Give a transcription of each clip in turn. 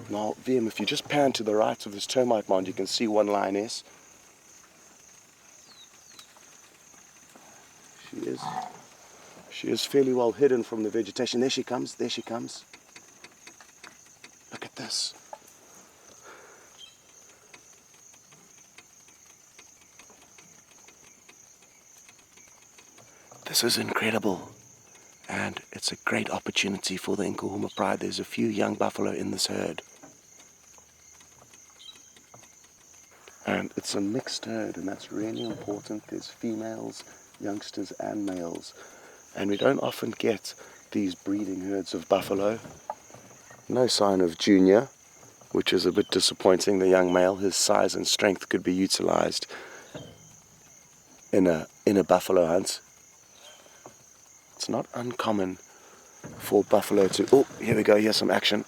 Now, VM, if you just pan to the right of this termite mound, you can see one lioness. She is fairly well hidden from the vegetation. There she comes, there she comes. Look at this. This is incredible, and it's a great opportunity for the Nkuhuma pride. There's a few young buffalo in this herd, and it's a mixed herd, and that's really important. There's females, youngsters and males, and we don't often get these breeding herds of buffalo. No sign of Junior, which is a bit disappointing. The young male, his size and strength could be utilized in a buffalo hunt. It's not uncommon for buffalo to... Oh, here we go, here's some action.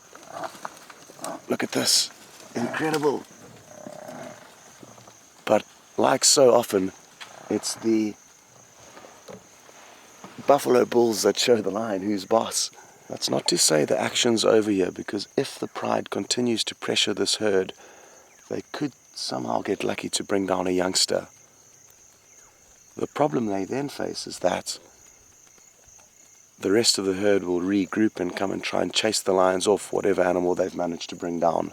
Look at this. Incredible. But like so often, it's the buffalo bulls that show the lion who's boss. That's not to say the action's over here, because if the pride continues to pressure this herd, they could somehow get lucky to bring down a youngster. The problem they then face is that the rest of the herd will regroup and come and try and chase the lions off whatever animal they've managed to bring down.